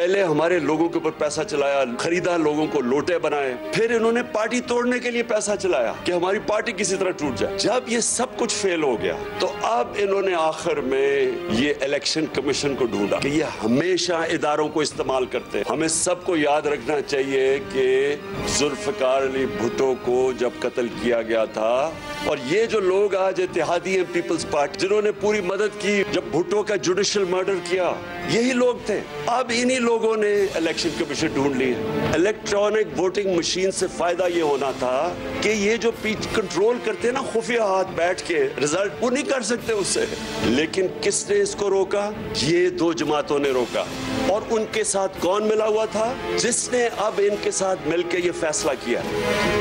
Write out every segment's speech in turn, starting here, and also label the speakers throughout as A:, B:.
A: पहले हमारे लोगों के ऊपर पैसा चलाया, खरीदा, लोगों को लोटे बनाए, फिर इन्होंने पार्टी तोड़ने के लिए पैसा चलाया कि हमारी पार्टी किसी तरह टूट जाए। जब ये सब कुछ फेल हो गया तो अब इन्होंने आखिर में ये इलेक्शन कमीशन को ढूंढा कि ये हमेशा इदारों को इस्तेमाल करते हैं। हमें सबको याद रखना चाहिए कि जुल्फकार अली भुट्टो को जब कत्ल किया गया था, और ये जो लोग आज इत्तेहादी हैं पीपल्स पार्टी, जिन्होंने पूरी मदद की जब भुट्टो का जुडिशियल मर्डर किया, यही लोग थे। अब इन्हीं लोगों ने इलेक्शन कमीशन ढूंढ ली है। इलेक्ट्रॉनिक वोटिंग मशीन से फायदा ये होना था कि ये जो कंट्रोल करते हैं ना खुफिया हाथ बैठ के, रिजल्ट वो नहीं कर सकते उससे। लेकिन किसने इसको रोका? ये दो जमातों ने रोका। और उनके साथ कौन मिला हुआ था? जिसने अब इनके साथ मिलकर ये फैसला किया,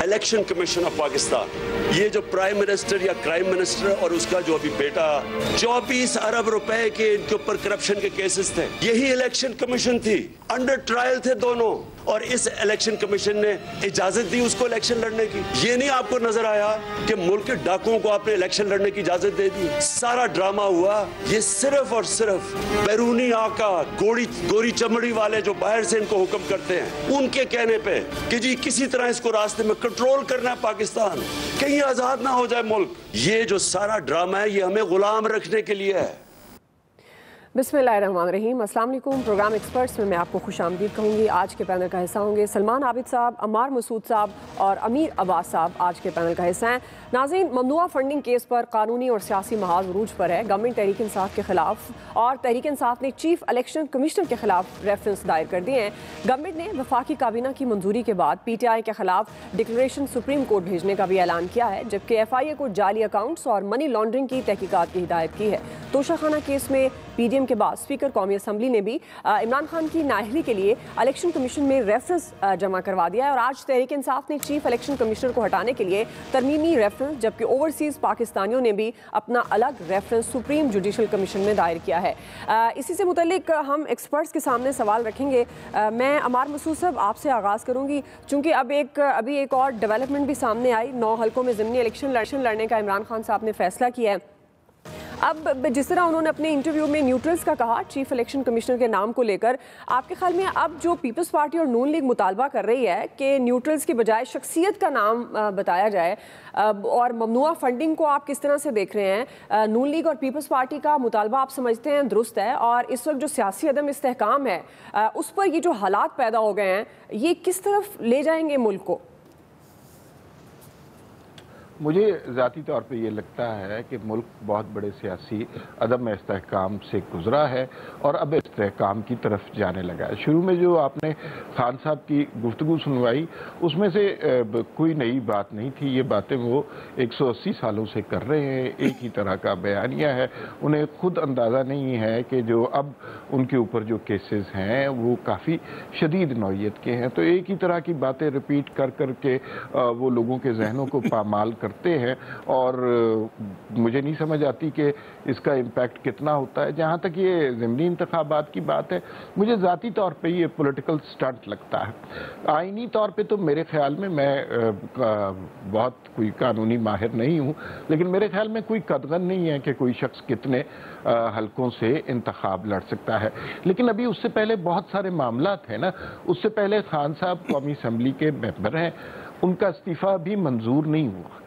A: इलेक्शन कमीशन ऑफ पाकिस्तान। ये जो प्राइम मिनिस्टर या क्राइम मिनिस्टर और उसका जो अभी बेटा, 24 अरब रुपए के इनके ऊपर करप्शन के केसेस थे, यही इलेक्शन कमीशन थी। अंडर ट्रायल थे दोनों, और इस इलेक्शन कमीशन ने इजाजत दी उसको इलेक्शन लड़ने की। ये नहीं आपको नजर आया कि मुल्क के डाकुओं को आपने इलेक्शन लड़ने की इजाजत दे दी? सारा ड्रामा हुआ ये सिर्फ और सिर्फ बैरूनी आका, गोरी चमड़ी वाले जो बाहर से इनको हुक्म करते हैं, उनके कहने पे कि जी किसी तरह इसको रास्ते में कंट्रोल करना है पाकिस्तान, कहीं आजाद ना हो जाए मुल्क। ये जो सारा ड्रामा है ये हमें गुलाम रखने के लिए है।
B: बिस्मिल्लाहिर्रहमानिर्रहीम। अस्सलाम वालेकुम। प्रोग्राम एक्सपर्ट्स में मैं आपको खुशामदीद कहूँगी। आज के पैनल का हिस्सा होंगे सलमान आबिद साहब, अम्मार मसूद साहब और अमीर अब्बास साहब आज के पैनल का हिस्सा हैं। नाज़रीन, ममनुआ फंडिंग केस पर कानूनी और सियासी महाज उरूज पर है। गवर्नमेंट तहरीक इंसाफ के खिलाफ और तहरीक इंसाफ ने चीफ इलेक्शन कमिश्नर के खिलाफ रेफरेंस दायर कर दिए हैं। गवर्नमेंट ने वफाकी काबीना की मंजूरी के बाद PTI के खिलाफ डिक्लेरेशन सुप्रीम कोर्ट भेजने का भी ऐलान किया है, जबकि FIA को जाली अकाउंट्स और मनी लॉन्ड्रिंग की तहकीकात की हिदायत की है। तोशाखाना केस में PDM के बाद स्पीकर कौमी असम्बली ने भी इमरान खान की नाअहली के लिए इलेक्शन कमीशन में रेफरेंस जमा करवा दिया है, और आज तहरीक इंसाफ ने चीफ इलेक्शन कमिश्नर को हटाने के लिए तरमीमी रेफरेंस, जबकि ओवरसीज पाकिस्तानियों ने भी अपना अलग रेफरेंस सुप्रीम जुडिशल कमीशन में दायर किया है। इसी से मुतल्लिक हम एक्सपर्ट्स के सामने सवाल रखेंगे। मैं अमार मसूद साहब आपसे आगाज़ करूँगी, चूँकि अभी एक और डेवलपमेंट भी सामने आई। 9 हल्कों में ज़मीनी इलेक्शन लड़ने का इमरान खान साहब ने फैसला किया है। अब जिस तरह उन्होंने अपने इंटरव्यू में न्यूट्रल्स का कहा चीफ इलेक्शन कमिश्नर के नाम को लेकर, आपके ख्याल में अब जो पीपल्स पार्टी और नून लीग मुतालबा कर रही है कि न्यूट्रल्स की बजाय शख्सियत का नाम बताया जाए, और ममनुआ फंडिंग को आप किस तरह से देख रहे हैं? नून लीग और पीपल्स पार्टी का मुतालबा आप समझते हैं दुरुस्त है, और इस वक्त जो सियासी अदम इस्तेहकाम है उस पर ये जो हालात पैदा हो गए हैं, ये किस तरफ ले जाएंगे मुल्क को?
C: मुझे ज़ाती तौर पे ये लगता है कि मुल्क बहुत बड़े सियासी अदम इस्तेहकाम से गुज़रा है और अब इस्तेहकाम की तरफ जाने लगा है। शुरू में जो आपने खान साहब की गुफ्तगू सुनवाई, उसमें से कोई नई बात नहीं थी। ये बातें वो 180 सालों से कर रहे हैं, एक ही तरह का बयानिया है। उन्हें खुद अंदाज़ा नहीं है कि जो अब उनके ऊपर जो केसेस हैं वो काफ़ी शदीद नौइयत के हैं। तो एक ही तरह की बातें रिपीट कर कर के वो लोगों के जहनों को पामाल करते हैं, और मुझे नहीं समझ आती कि इसका इम्पैक्ट कितना होता है। जहाँ तक ये ज़िमनी इंतखाबात की बात है, मुझे ज़ाती तौर पे ये पॉलिटिकल स्टंट लगता है। आईनी तौर पे तो मेरे ख्याल में, मैं बहुत कोई कानूनी माहिर नहीं हूँ, लेकिन मेरे ख्याल में कोई कदगन नहीं है कि कोई शख्स कितने हलकों से इंतखाब लड़ सकता है। लेकिन अभी उससे पहले बहुत सारे मामला थे ना। उससे पहले खान साहब कौमी असम्बली के मेंबर हैं, उनका इस्तीफ़ा भी मंजूर नहीं हुआ।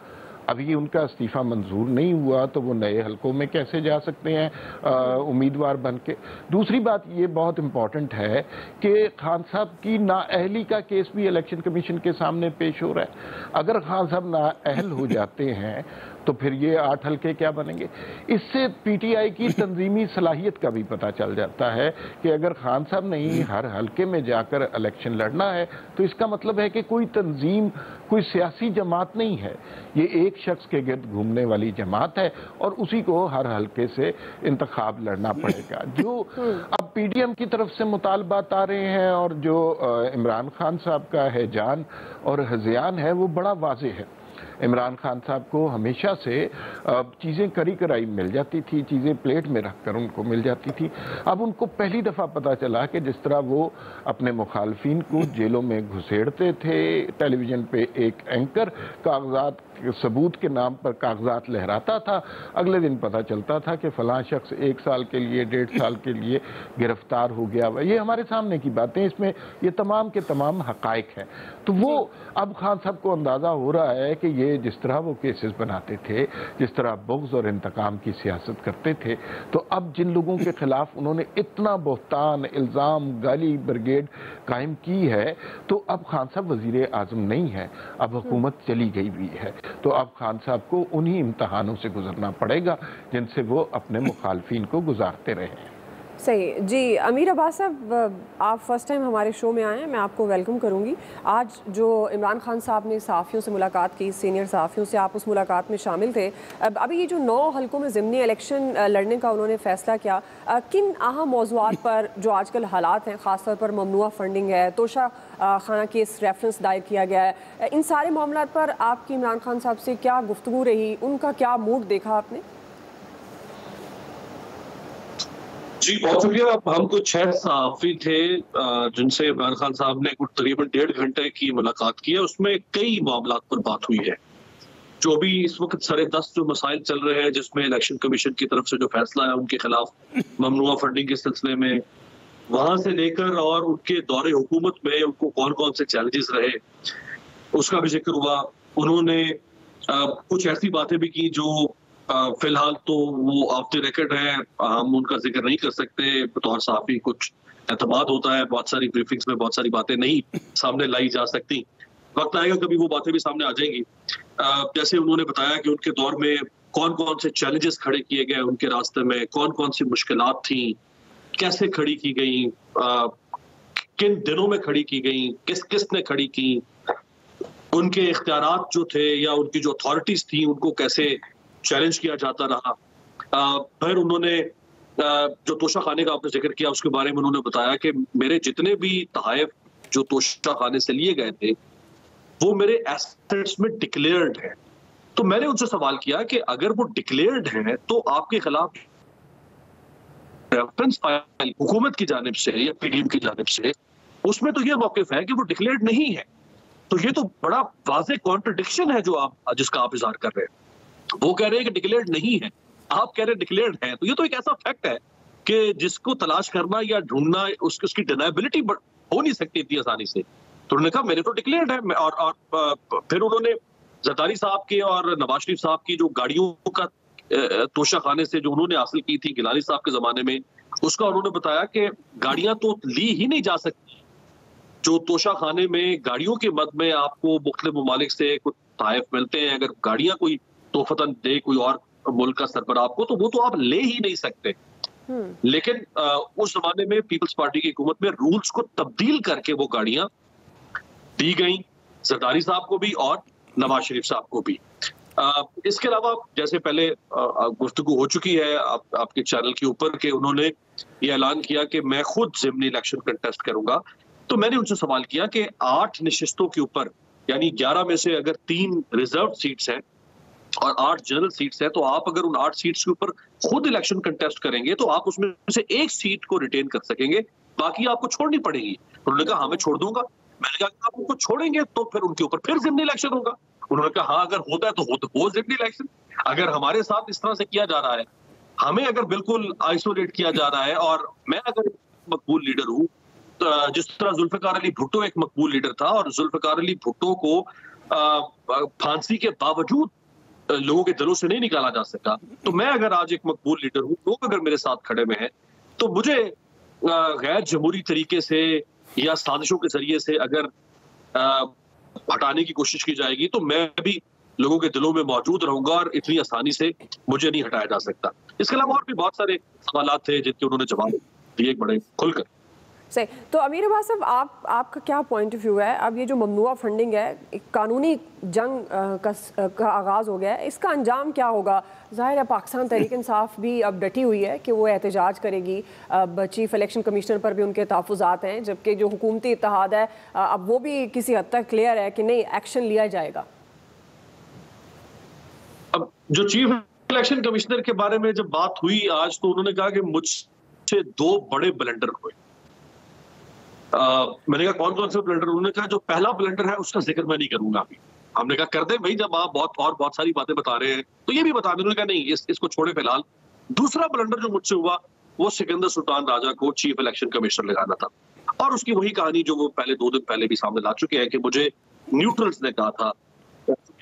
C: अभी उनका इस्तीफ़ा मंजूर नहीं हुआ तो वो नए हलकों में कैसे जा सकते हैं उम्मीदवार बन के। दूसरी बात ये बहुत इम्पॉर्टेंट है कि खान साहब की नाअहली का केस भी इलेक्शन कमीशन के सामने पेश हो रहा है। अगर खान साहब नाअहल हो जाते हैं तो फिर ये 8 हल्के क्या बनेंगे? इससे PTI की तंजीमी सलाहियत का भी पता चल जाता है कि अगर खान साहब नहीं हर हल्के में जाकर इलेक्शन लड़ना है तो इसका मतलब है कि कोई तंजीम, कोई सियासी जमात नहीं है, ये एक शख्स के गिर्द घूमने वाली जमात है और उसी को हर हल्के से इंतखाब लड़ना पड़ेगा। जो अब PDM की तरफ से मुतालबात आ रहे हैं और जो इमरान खान साहब का हैजान और हज़यान है वो बड़ा वाज़ेह है। इमरान खान साहब को हमेशा से चीज़ें करी कराई मिल जाती थी, चीज़ें प्लेट में रखकर उनको मिल जाती थी। अब उनको पहली दफ़ा पता चला कि जिस तरह वो अपने मुखालफिन को जेलों में घुसेड़ते थे, टेलीविज़न पे एक एंकर कागजात सबूत के नाम पर कागजात लहराता था, अगले दिन पता चलता था कि फलां शख्स 1 साल के लिए 1.5 साल के लिए गिरफ्तार हो गया हुआ। ये हमारे सामने की बातें, इसमें ये तमाम के तमाम हकाइक हैं। तो वो अब खान साहब को अंदाज़ा हो रहा है कि ये जिस तरह वो केसेस बनाते थे, जिस तरह बुग़्ज़ और इंतकाम की सियासत करते थे, तो अब जिन लोगों के खिलाफ उन्होंने इतना बोहतान, इल्ज़ाम, गाली ब्रिगेड कायम की है, तो अब खान साहब वज़ीर आज़म नहीं है, अब हुकूमत चली गई भी है। तो अब खान साहब को उन्हीं इम्तहानों से गुजरना पड़ेगा जिनसे वो अपने मुखालफिन को गुजारते रहे।
B: सही जी। अमीर अब्बास साहब, आप फर्स्ट टाइम हमारे शो में आए हैं, मैं आपको वेलकम करूंगी। आज जो इमरान खान साहब ने सहाफ़ियों से मुलाकात की, सीनियर सहाफ़ियों से, आप उस मुलाकात में शामिल थे। अभी ये जो 9 हल्कों में ज़िमनी इलेक्शन लड़ने का उन्होंने फ़ैसला किया, किन अहम मौज़ूआत पर जो आजकल हालात हैं, ख़ासतौर पर ममनुआ फंडिंग है, तोशा खाना केस रेफरेंस दायर किया गया है, इन सारे मामलों पर आपकी इमरान खान साहब से क्या गुफ्तगू रही, उनका क्या मूड देखा आपने?
D: जी बहुत शुक्रिया। हम कुछ 6 सहाफ़ी थे जिनसे इमरान खान साहब ने कुछ तकरीबन 1.5 घंटे की मुलाकात की है। उसमें कई मामलों पर बात हुई है। जो भी इस वक्त सरे दस्त जो मसाइल चल रहे हैं, जिसमें इलेक्शन कमीशन की तरफ से जो फैसला है उनके खिलाफ ममनुआ फंडिंग के सिलसिले में, वहां से लेकर और उनके दौरे हुकूमत में उनको कौन कौन से चैलेंजेस रहे, उसका भी जिक्र हुआ। उन्होंने कुछ ऐसी बातें भी की जो फिलहाल तो वो ऑफ द रिकॉर्ड है, हम उनका जिक्र नहीं कर सकते। बतौर सहाफ़ी कुछ एतमाद होता है, बहुत सारी ब्रीफिंग्स में बहुत सारी बातें नहीं सामने लाई जा सकती। वक्त आएगा कभी वो बातें भी सामने आ जाएंगी। जैसे उन्होंने बताया कि उनके दौर में कौन कौन से चैलेंजेस खड़े किए गए उनके रास्ते में, कौन कौन सी मुश्किलात थी, कैसे खड़ी की गई, किन दिनों में खड़ी की गई, किस किस ने खड़ी की, उनके इख्तियारात जो थे या उनकी जो अथॉरिटीज थी उनको कैसे चैलेंज किया जाता रहा। फिर उन्होंने जो तोशा खाने का आपने जिक्र किया उसके बारे में उन्होंने बताया कि मेरे जितने भी तहाइफ जो तोशा खाने से लिए गए थे वो मेरे एसेट्स में डिक्लेयर्ड है। तो मैंने उनसे सवाल किया कि अगर वो डिक्लेयर्ड है तो आपके खिलाफ रेफरेंस फाइल हुकूमत की जानिब से या पीडीएम की जानिब से, उसमें तो ये मौक़िफ़ है कि वो डिक्लेयर्ड नहीं है। तो ये तो बड़ा वाज़ेह कॉन्ट्रडिक्शन है जो जिसका आप इज़हार कर रहे हैं। वो कह रहे हैं कि डिक्लेयर्ड नहीं है, आप कह रहे हैं डिक्लेयर्ड है। तो ये तो एक ऐसा फैक्ट है कि जिसको तलाश करना या ढूंढना उसकी डिनायबिलिटी हो नहीं सकती इतनी आसानी से। तो उन्होंने कहा मेरे तो डिक्लेयर्ड है। और फिर उन्होंने जरदारी साहब के और नवाज शरीफ साहब की जो गाड़ियों का तोशा खाने से जो उन्होंने हासिल की थी गिलानी साहब के जमाने में, उसका उन्होंने बताया कि गाड़ियां तो ली ही नहीं जा सकती। जो तोशा खाने में गाड़ियों के मद में आपको मुख्तलिफ ममालिक से कुछ तहफ़ मिलते हैं, अगर गाड़ियां कोई तोहफतन दे कोई और मुल्क का सरबराह आपको, तो वो तो आप ले ही नहीं सकते। लेकिन उस जमाने में पीपल्स पार्टी की हुकूमत में रूल्स को तब्दील करके वो गाड़ियां दी गई, जरदारी साहब को भी और नवाज शरीफ साहब को भी। इसके अलावा जैसे पहले गुफ्तगू हो चुकी है आपके चैनल के ऊपर के उन्होंने ये ऐलान किया कि मैं खुद ज़िमनी इलेक्शन कंटेस्ट करूंगा। तो मैंने उनसे सवाल किया कि 8 नशिस्तों के ऊपर, यानी 11 में से अगर 3 रिजर्व सीट्स हैं और 8 जनरल सीट्स हैं, तो आप अगर उन 8 सीट्स के ऊपर खुद इलेक्शन कंटेस्ट करेंगे तो आप उसमें से एक सीट को रिटेन कर सकेंगे, बाकी आपको छोड़नी पड़ेगी। उन्होंने कहा हाँ मैं छोड़ दूंगा। मैंने कहा आप उनको छोड़ेंगे तो फिर उनके ऊपर फिर ज़िमनी इलेक्शन होगा। उन्होंने कहा हाँ अगर होता है तो हो ज़िमनी इलेक्शन। अगर हमारे साथ इस तरह से किया जा रहा है, हमें अगर बिल्कुल आइसोलेट किया जा रहा है, और मैं अगर मकबूल लीडर हूँ, जिस तरह जुल्फ़िकार अली भुट्टो एक मकबूल लीडर था और जुल्फ़िकार अली भुट्टो को फांसी के बावजूद लोगों के दिलों से नहीं निकाला जा सका, तो मैं अगर आज एक मकबूल लीडर हूँ, लोग अगर मेरे साथ खड़े में हैं, तो मुझे गैर जमहूरी तरीके से या साजिशों के जरिए से अगर हटाने की कोशिश की जाएगी तो मैं भी लोगों के दिलों में मौजूद रहूंगा और इतनी आसानी से मुझे नहीं हटाया जा सकता। इसके अलावा और भी बहुत सारे सवाल थे जिनके उन्होंने जवाब दिए बड़े खुलकर।
B: सही। तो अमीर अब्बास साहब, आपका क्या पॉइंट ऑफ व्यू है? अब ये जो ममनुआ फंडिंग है, एक कानूनी जंग का आगाज़ हो गया है, इसका अंजाम क्या होगा? ज़ाहिर है पाकिस्तान तहरीक इंसाफ भी अब डटी हुई है कि वो एहतजाज करेगी, अब चीफ इलेक्शन कमिश्नर पर भी उनके तहफ़्फ़ुज़ात हैं, जबकि जो हुकूमती इत्तेहाद है अब वो भी किसी हद तक क्लियर है कि नहीं एक्शन लिया जाएगा।
D: जो चीफ इलेक्शन कमिश्नर के बारे में जब बात हुई आज, तो उन्होंने कहा कि मुझसे 2 बड़े ब्लंडर हुए। मैंने कहा कौन कौन से ब्लंडर? उन्होंने कहा जो पहला ब्लंडर है उसका जिक्र मैं नहीं करूंगा अभी। हमने कहा कर दे भाई, जब आप बहुत सारी बातें बता रहे हैं तो ये भी बता दें। उन्होंने कहा नहीं, इसको छोड़े फिलहाल। दूसरा ब्लंडर जो मुझसे हुआ वो सिकंदर सुल्तान राजा को चीफ इलेक्शन कमिश्नर लगाना था, और उसकी वही कहानी जो वो पहले 2 दिन पहले भी सामने ला चुके हैं कि मुझे न्यूट्रल्स ने कहा था,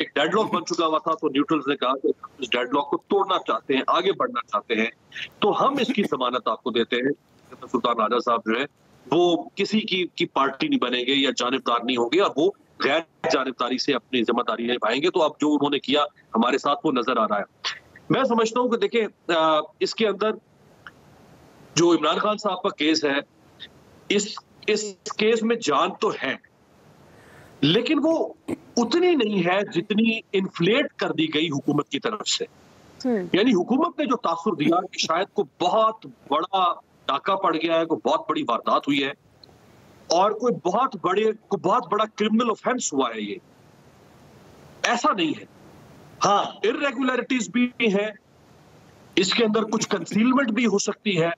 D: एक डेडलॉक बन चुका हुआ था, तो न्यूट्रल्स ने कहा कि इस डेडलॉक को तोड़ना चाहते हैं, आगे बढ़ना चाहते हैं, तो हम इसकी जमानत आपको देते हैं। सुल्तान राजा साहब जो है वो किसी की पार्टी नहीं बनेंगे या जानिबदार नहीं होंगे, और वो गैर जानिबदारी से अपनी जिम्मेदारी निभाएंगे। तो अब जो उन्होंने किया हमारे साथ वो नजर आ रहा है। मैं समझता हूँ कि देखिए, इसके अंदर जो इमरान खान साहब का केस है, इस केस में जान तो है, लेकिन वो उतनी नहीं है जितनी इन्फ्लेट कर दी गई हुकूमत की तरफ से। यानी हुकूमत ने जो तासुर दिया कि शायद को बहुत बड़ा डाका पड़ गया है, कोई बहुत बड़ी वारदात हुई है, और कोई बहुत बड़ा क्रिमिनल ऑफेंस हुआ है, ये ऐसा नहीं है। हाँ, इर्रेगुलरिटीज भी है, इसके अंदर कुछ कंसीलमेंट भी हो सकती है,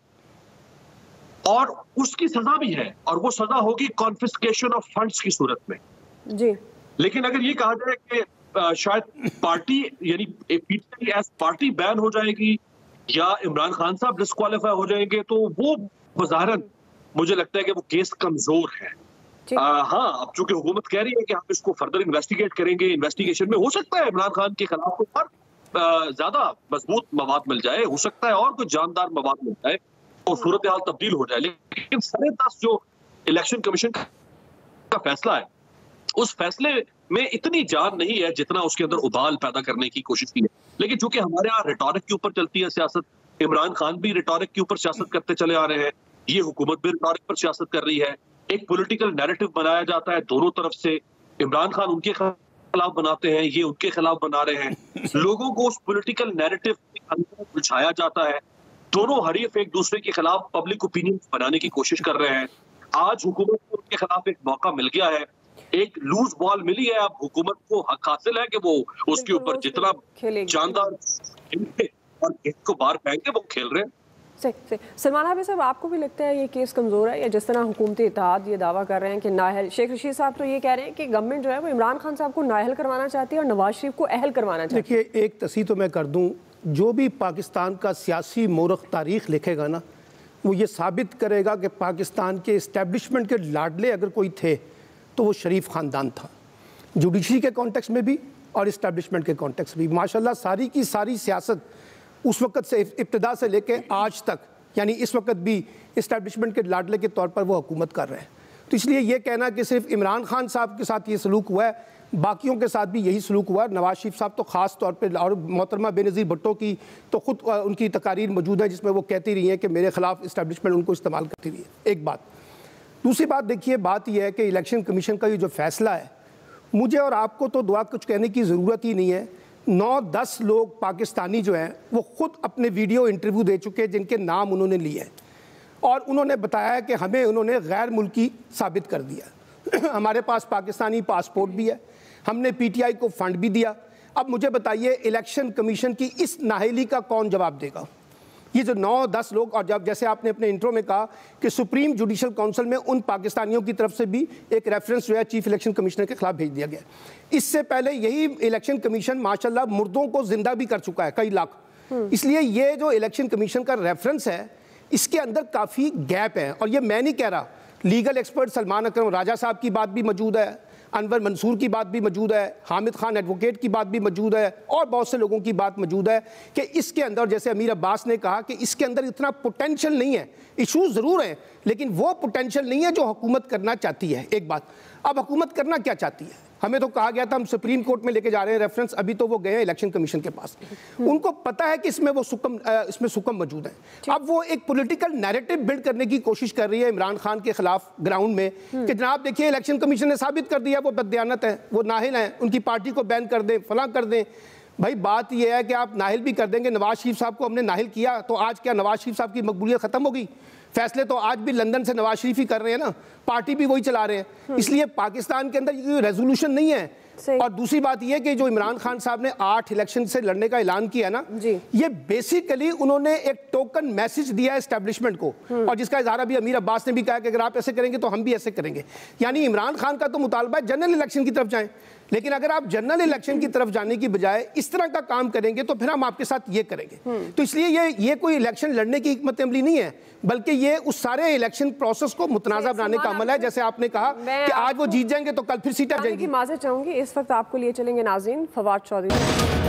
D: और उसकी सजा भी है, और वो सजा होगी कॉन्फिस्केशन ऑफ फंड्स की सूरत में
B: जी।
D: लेकिन अगर ये कहा जाए कि शायद पार्टी यानी पीटीआई एज पार्टी बैन हो जाएगी या इमरान खान साहब डिस्क्वालीफाई हो जाएंगे, तो वो बज़ाहिरन मुझे लगता है कि वो केस कमजोर है। हाँ, अब चूंकि हुकूमत कह रही है कि हम इसको फर्दर इन्वेस्टिगेट करेंगे, इन्वेस्टिगेशन में हो सकता है इमरान खान के खिलाफ और ज्यादा मजबूत मवाद मिल जाए, हो सकता है और कोई जानदार मवाद मिल जाए और सूरत हाल तब्दील हो जाए। लेकिन 10.5 जो इलेक्शन कमीशन का फैसला है, उस फैसले में इतनी जान नहीं है जितना उसके अंदर उबाल पैदा करने की कोशिश की है। लेकिन चूंकि हमारे यहाँ रिटॉरिक के ऊपर चलती है सियासत, इमरान खान भी रिटॉरिक के ऊपर सियासत करते चले आ रहे हैं, ये हुकूमत भी रिटॉरिक पर सियासत कर रही है, एक पॉलिटिकल नैरेटिव बनाया जाता है दोनों तरफ से। इमरान खान उनके खिलाफ बनाते हैं, ये उनके खिलाफ बना रहे हैं, लोगों को उस पॉलिटिकल नैरेटिव के अंदर उलझाया जाता है। दोनों हरीफ एक दूसरे के खिलाफ पब्लिक ओपिनियन बनाने की कोशिश कर रहे हैं। आज हुकूमत को उनके खिलाफ एक मौका मिल गया है, एक लूज बॉल मिली है। अब हुकूमत को हक हासिल है कि वो उसके ऊपर जितना जानदार और को बाहर फेंके वो खेल रहे हैं।
B: सलमान हाफिज साहब, आपको भी लगता है ये केस कमजोर है, या जिस तरह हुकूमती इत्तेहाद ये दावा कर रहे हैं कि नाअहल, शेख रशीद साहब तो ये कह रहे हैं कि गवर्नमेंट जो है वो इमरान खान साहब को नाअहल करवाना चाहती है और नवाज शरीफ को अहल करवाना चाहती है।
E: देखिए, एक तस्हीह तो मैं कर दूं, जो भी पाकिस्तान का सियासी मोरख तारीख लिखेगा ना, वो ये साबित करेगा कि पाकिस्तान के इस्टेब्लिशमेंट के लाडले अगर कोई थे तो वो शरीफ ख़ानदान था, जुडिशरी के कॉन्टेक्स्ट में भी और इस्टेब्लिशमेंट के कॉन्टेक्स्ट में भी। माशाल्लाह सारी की सारी सियासत उस वक़्त से इब्तिदा से लेके आज तक, यानी इस वक्त भी इस्टेब्लिशमेंट के लाडले के तौर पर वो हुकूमत कर रहे हैं। तो इसलिए ये कहना कि सिर्फ इमरान खान साहब के साथ ये सलूक हुआ है, बाकियों के साथ भी यही सलूक हुआ है। नवाज शरीफ साहब तो ख़ास तौर पर, और मोहतरमा बेनज़ीर भुट्टो की तो ख़ुद उनकी तकारीर मौजूद है जिसमें वो कहती रही हैं कि मेरे ख़िलाफ़ इस्टेब्लिशमेंट उनको इस्तेमाल करती रही है। एक बात। दूसरी बात देखिए, बात यह है कि इलेक्शन कमीशन का ये जो फैसला है, मुझे और आपको तो दुआ कुछ कहने की ज़रूरत ही नहीं है। 9-10 लोग पाकिस्तानी जो हैं वो ख़ुद अपने वीडियो इंटरव्यू दे चुके हैं जिनके नाम उन्होंने लिए हैं, और उन्होंने बताया कि हमें उन्होंने गैर मुल्की साबित कर दिया। हमारे पास पाकिस्तानी पासपोर्ट भी है, हमने पीटीआई को फ़ंड भी दिया। अब मुझे बताइए, इलेक्शन कमीशन की इस नाअहली का कौन जवाब देगा? ये जो 9-10 लोग, और जब जैसे आपने अपने इंट्रो में कहा कि सुप्रीम जुडिशल काउंसिल में उन पाकिस्तानियों की तरफ से भी एक रेफरेंस जो है चीफ इलेक्शन कमिश्नर के खिलाफ भेज दिया गया। इससे पहले यही इलेक्शन कमीशन माशाल्लाह मुर्दों को जिंदा भी कर चुका है, कई लाख। इसलिए ये जो इलेक्शन कमीशन का रेफरेंस है, इसके अंदर काफ़ी गैप है। और ये मैं नहीं कह रहा, लीगल एक्सपर्ट सलमान अकरम राजा साहब की बात भी मौजूद है, अनवर मंसूर की बात भी मौजूद है, हामिद खान एडवोकेट की बात भी मौजूद है, और बहुत से लोगों की बात मौजूद है कि इसके अंदर, जैसे अमीर अब्बास ने कहा कि इसके अंदर इतना पोटेंशियल नहीं है। इशूज़ ज़रूर हैं लेकिन वो पोटेंशियल नहीं है जो हुकूमत करना चाहती है। एक बात। अब हुकूमत करना क्या चाहती है? हमें तो कहा गया था हम सुप्रीम कोर्ट में लेके जा रहे हैं रेफरेंस, अभी तो वो गए हैं इलेक्शन कमीशन के पास। उनको पता है कि इसमें सुकम मौजूद है। अब वो एक पॉलिटिकल नैरेटिव बिल्ड करने की कोशिश कर रही है इमरान खान के खिलाफ ग्राउंड में कि जनाब देखिए, इलेक्शन कमीशन ने साबित कर दिया वो बददियानत है, वो नाहिल हैं, उनकी पार्टी को बैन कर दें, फलां कर दें। भाई बात यह है कि आप नाहिल भी कर देंगे, नवाज शरीफ साहब को हमने नाहिल किया तो आज क्या नवाज शरीफ साहब की मकबूलियत ख़त्म होगी? फैसले तो आज भी लंदन से नवाज शरीफ ही कर रहे हैं ना, पार्टी भी वही चला रहे हैं। इसलिए पाकिस्तान के अंदर ये रेजोल्यूशन नहीं है। और दूसरी बात यह कि जो इमरान खान साहब ने 8 इलेक्शन से लड़ने का ऐलान किया ना, ये बेसिकली उन्होंने एक टोकन मैसेज दिया है एस्टेब्लिशमेंट को, और जिसका इजहार अभी अमीर अब्बास ने भी कहा कि अगर आप ऐसे करेंगे तो हम भी ऐसे करेंगे। यानी इमरान खान का तो मुतालबा है जनरल इलेक्शन की तरफ जाएं, लेकिन अगर आप जनरल इलेक्शन की तरफ जाने की बजाय इस तरह का काम करेंगे तो फिर हम आपके साथ ये करेंगे। तो इसलिए ये कोई इलेक्शन लड़ने की हिकमत अमली नहीं है, बल्कि ये उस सारे इलेक्शन प्रोसेस को मुतनाज़ा बनाने का अमल है। जैसे आपने कहा कि आज वो जीत जाएंगे तो कल फिर सीटें जाएंगी।
B: माज़रत चाहूंगी, इस वक्त आपको लिए चलेंगे नाज़रीन फवाद चौधरी।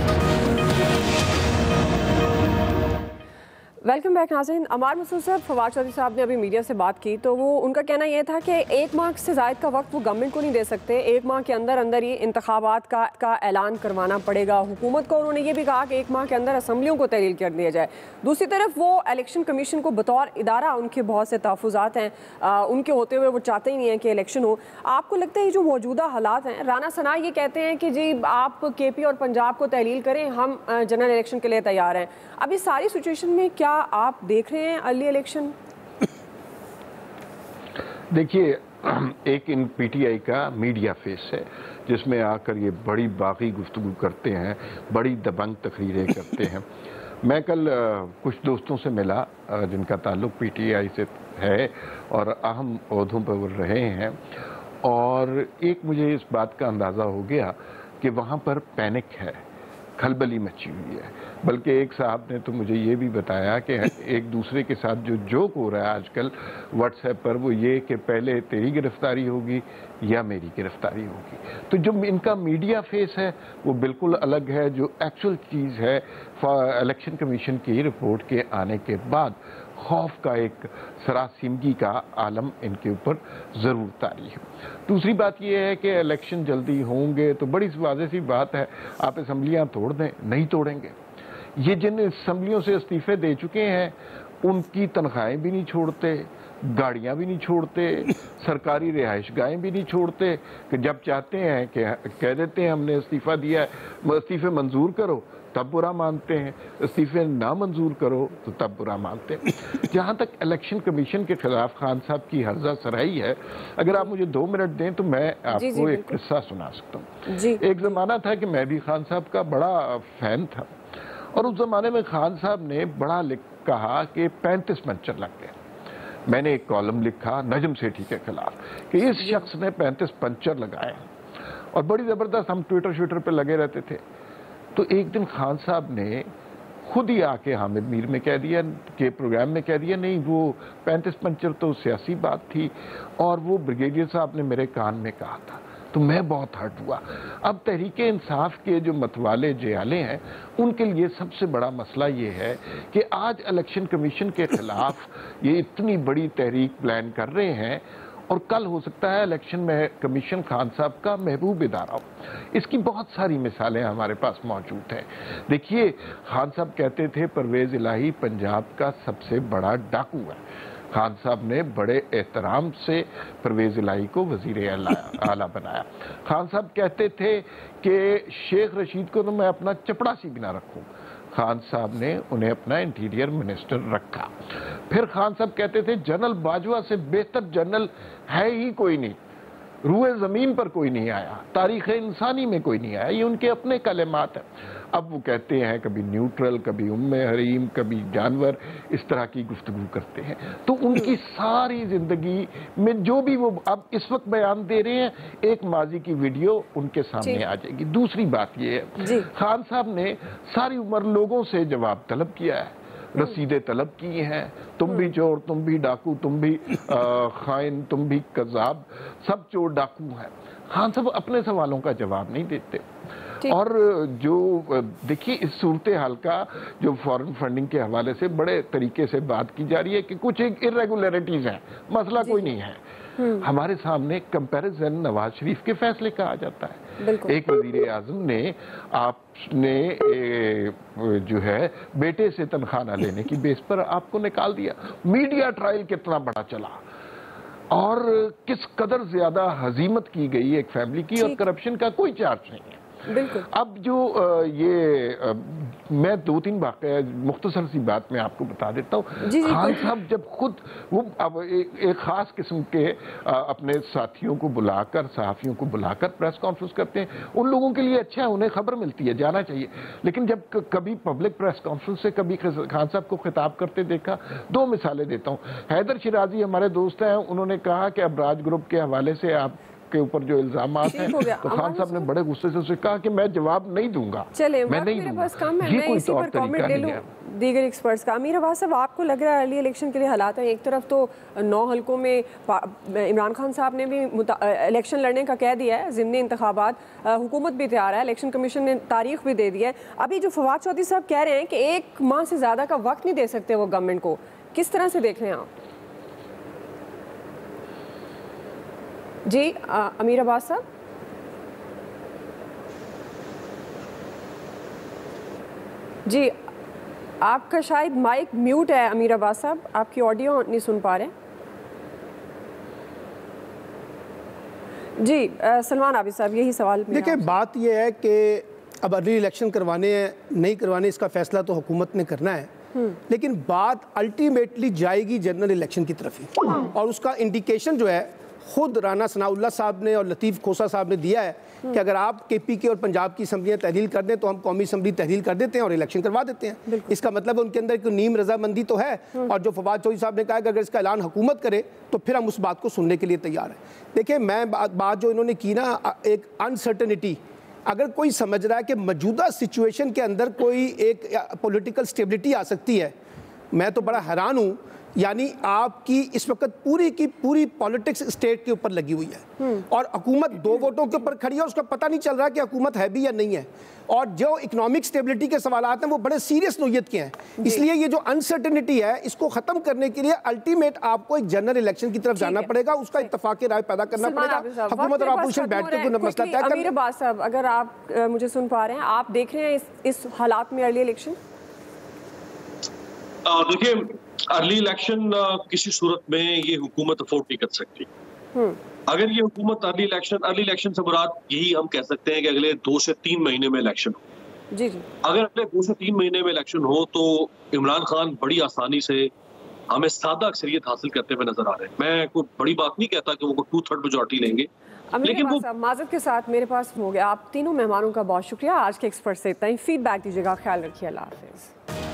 B: वेलकम बैक नाज़रीन। अमार मसूद साहब, फवाद चौधरी साहब ने अभी मीडिया से बात की तो वो उनका कहना यह था कि 1 माह से ज़ायद का वक्त वो गवर्नमेंट को नहीं दे सकते, 1 माह के अंदर अंदर ही इंतखाबात का ऐलान करवाना पड़ेगा हुकूमत को। उन्होंने ये भी कहा कि 1 माह के अंदर असम्बलियों को तहलील कर दिया जाए। दूसरी तरफ वो इलेक्शन कमीशन को बतौर इदारा उनके बहुत से तहफ़्फ़ुज़ात हैं, उनके होते हुए वो चाहते ही नहीं हैं कि इलेक्शन हो। आपको लगता है ये जो मौजूदा हालात हैं, राना सना ये कहते हैं कि जी आप KP और पंजाब को तहलील करें, हम जनरल इलेक्शन के लिए तैयार हैं। अब इस सारी सिचुएशन में क्या आप देख रहे हैं अर्ली इलेक्शन?
C: देखिए, एक इन PTI का मीडिया फेस है जिसमें आकर ये बड़ी बागी गुफ्तगू करते हैं, बड़ी दबंग तकरीरें करते हैं। मैं कल कुछ दोस्तों से मिला जिनका ताल्लुक PTI से है और अहम ओहदों पर वो रहे हैं, और एक मुझे इस बात का अंदाज़ा हो गया कि वहाँ पर पैनिक है, खलबली मची हुई है। बल्कि एक साहब ने तो मुझे ये भी बताया कि एक दूसरे के साथ जो जोक हो रहा है आजकल व्हाट्सएप पर, वो ये कि पहले तेरी गिरफ्तारी होगी या मेरी गिरफ्तारी होगी। तो जो इनका मीडिया फेस है वो बिल्कुल अलग है। जो एक्चुअल चीज़ है, इलेक्शन कमीशन की रिपोर्ट के आने के बाद खौफ का एक सरासीमगी का आलम इनके ऊपर ज़रूर तारी है। दूसरी बात यह है कि इलेक्शन जल्दी होंगे तो बड़ी वाज़ेह सी बात है, आप असम्बलियाँ तोड़ दें, नहीं तोड़ेंगे। ये जिन असम्बलियों से इस्तीफ़े दे चुके हैं उनकी तनख्वाहें भी नहीं छोड़ते, गाड़ियाँ भी नहीं छोड़ते, सरकारी रिहाइश गाहें भी नहीं छोड़ते, कि जब चाहते हैं कि कह देते हैं हमने इस्तीफ़ा दिया है, इस्तीफ़े मंजूर करो तब बुरा मानते हैं, इस्तीफे ना मंजूर करो तो तब बुरा मानते हैं। जहाँ तक इलेक्शन कमीशन के खिलाफ खान साहब की हर्जा सराही है, अगर आप मुझे 2 मिनट दें तो मैं आपको एक किस्सा सुना सकता हूँ। एक ज़माना था कि मैं भी खान साहब का बड़ा फ़ैन था, और उस ज़माने में खान साहब ने बड़ा कहा कि 35 पंचर लग गए। मैंने एक कॉलम लिखा नजम सेठी के खिलाफ कि इस शख्स ने 35 पंचर लगाए, और बड़ी ज़बरदस्त हम ट्विटर पर लगे रहते थे। तो एक दिन खान साहब ने खुद ही आके हामिद मीर में कह दिया कि प्रोग्राम में कह दिया, नहीं वो 35 पंचर तो सियासी बात थी, और वो ब्रिगेडियर साहब ने मेरे कान में कहा था। तो मैं बहुत हर्ट हुआ। अब तहरीक इंसाफ के जो मतवाले जयाले हैं उनके लिए सबसे बड़ा मसला ये है कि आज इलेक्शन कमीशन के खिलाफ ये इतनी बड़ी तहरीक प्लान कर रहे हैं, और कल हो सकता है इलेक्शन में कमीशन खान साहब का महबूब इदारा हो। इसकी बहुत सारी मिसालें हमारे पास मौजूद हैं। देखिए, खान साहब कहते थे परवेज़ इलाही पंजाब का सबसे बड़ा डाकू है। खान साहब ने बड़े एहतराम से परवेज़ इलाही को वज़ीर आला बनाया। खान साहब कहते थे कि शेख रशीद को तो मैं अपना चपड़ासी भी ना रखूँ, खान साहब ने उन्हें अपना इंटीरियर मिनिस्टर रखा। फिर खान साहब कहते थे जनरल बाजवा से बेहतर जनरल है ही कोई नहीं, रूए ज़मीन पर कोई नहीं आया, तारीख़ इंसानी में कोई नहीं आया। ये उनके अपने कलेमात हैं। अब वो कहते हैं कभी न्यूट्रल, कभी उम्मे हरीम, कभी जानवर, इस तरह की गुफ्तगू करते हैं। तो उनकी सारी ज़िंदगी में जो भी वो अब इस वक्त बयान दे रहे हैं, एक माजी की वीडियो उनके सामने आ जाएगी। दूसरी बात ये है, खान साहब ने सारी उम्र लोगों से जवाब तलब किया है, रसीदें तलब की हैं, तुम भी चोर, तुम भी डाकू, तुम भी खाइन, तुम भी कज़ाब, सब चोर डाकू हैं। खान साहब अपने सवालों का जवाब नहीं देते। और जो देखिए इस सूरत हाल का जो फॉरेन फंडिंग के हवाले से बड़े तरीके से बात की जा रही है कि कुछ एक इरेगुलरिटीज हैं, मसला कोई नहीं है। हमारे सामने कंपैरिजन नवाज शरीफ के फैसले का आ जाता है। एक वजीर आजम ने आपने जो है बेटे से तनख्वाह न लेने की बेस पर आपको निकाल दिया। मीडिया ट्रायल कितना बड़ा चला और किस कदर ज्यादा हजीमत की गई एक फैमिली की, और करप्शन का कोई चार्ज नहीं है।
B: बिल्कुल।
C: अब जो मैं 2-3 वाक़या मुख्तसर सी बात में आपको बता देता हूँ। खान साहब जब खुद वो अब एक ख़ास किस्म के अपने साथियों को बुलाकर, सहाफ़ियों को बुलाकर प्रेस कॉन्फ्रेंस करते हैं, उन लोगों के लिए अच्छा है, उन्हें खबर मिलती है, जाना चाहिए। लेकिन जब कभी पब्लिक प्रेस कॉन्फ्रेंस से कभी खान साहब को खिताब करते देखा, 2 मिसालें देता हूँ। हैदर शिराजी हमारे दोस्त हैं, उन्होंने कहा कि अब राज ग्रुप के हवाले से आप के ऊपर जो इल्जामात हैं, तो खान साहब ने बड़े गुस्से से उसे कहा कि मैं जवाब नहीं दूंगा।
B: चले,
C: मैं नहीं
B: मेरे
C: दूंगा।
B: पास काम है, मैं इसी पर कमेंट ले लूं दीगर एक्सपर्ट्स का। अमीर अब्बास साहब, आपको लग रहा है अर्ली इलेक्शन के लिए हालात हैं? एक तरफ तो 9 हल्कों में इमरान खान साहब ने भी इलेक्शन लड़ने का कह दिया है, ज़िमनी इंतखाबात, हुकूमत भी तैयार है, इलेक्शन कमीशन ने तारीख भी दे दी है। अभी जो फवाद चौधरी साहब कह रहे हैं कि 1 माह से ज़्यादा का वक्त नहीं दे सकते वो गवर्नमेंट को, किस तरह से देख रहे हैं आप? जी अमीर अब्बास साहब। जी आपका शायद माइक म्यूट है अमीर अब्बास साहब, आपकी ऑडियो नहीं सुन पा रहे। जी सलमान आबिद साहब, यही सवाल।
E: देखिए, बात यह है कि अब अर्ली इलेक्शन करवाने हैं नहीं करवाने, इसका फैसला तो हुकूमत ने करना है, लेकिन बात अल्टीमेटली जाएगी जनरल इलेक्शन की तरफ ही। और उसका इंडिकेशन जो है खुद राना सनाउल्लाह साहब ने और लतीफ़ खोसा साहब ने दिया है कि अगर आप KPK और पंजाब की असम्बलियाँ तहलील कर दें तो हम कौमी असम्बली तहलील कर देते हैं और इलेक्शन करवा देते हैं। इसका मतलब उनके अंदर एक नीम रजामंदी तो है। और जो फवाद चौधरी साहब ने कहा कि अगर इसका ऐलान हुकूमत करे तो फिर हम उस बात को सुनने के लिए तैयार हैं। देखिए, मैं बात जो इन्होंने की ना, एक अनसर्टनिटी, अगर कोई समझ रहा है कि मौजूदा सिचुएशन के अंदर कोई एक पॉलिटिकल स्टेबिलिटी आ सकती है, मैं तो बड़ा हैरान हूँ। यानी आपकी इस वक्त पूरी की पूरी पॉलिटिक्स स्टेट के ऊपर लगी हुई है और हुकूमत 2 वोटों के ऊपर खड़ी है, उसका पता नहीं चल रहा कि हुकूमत है भी या नहीं है। और जो इकोनॉमिक स्टेबिलिटी के सवाल हैं वो बड़े सीरियस नोयत के हैं। इसलिए ये जो अनसर्टेनिटी है, इसको खत्म करने के लिए अल्टीमेट आपको एक जनरल इलेक्शन की तरफ जाना पड़ेगा, उसका इत्तफाक राय पैदा करना पड़ेगा, हुकूमत और अपोजिशन बैठ के कोई मसला तय
B: अमीर अब्बास साहब, अगर आप मुझे सुन पा रहे हैं, आप देख रहे हैं इस हालात में अर्ली इलेक्शन?
D: देखिए, अर्ली इलेक्शन किसी सूरत में ये हुकूमत अफोर्ड नहीं कर सकती। अगर ये हुकूमत अर्ली इलेक्शन से मुराद यही हम कह सकते हैं कि अगले 2 से 3 महीने में इलेक्शन हो।
B: जी।
D: अगर अगले 2 से 3 महीने में इलेक्शन हो तो इमरान खान बड़ी आसानी से हमें सादा अक्सरियत हासिल करते हुए नजर आ रहे हैं। मैं कोई बड़ी बात नहीं कहता कि वो 2/3 मेजॉरिटी लेंगे, लेकिन वो
B: माजरत के साथ मेरे पास हो गया। आप तीनों मेहमानों का बहुत शुक्रिया। आज के एक्सपर्ट से इतना ही। फीडबैक दीजिएगा। ख्याल रखिए। अल्लाह हाफिज़।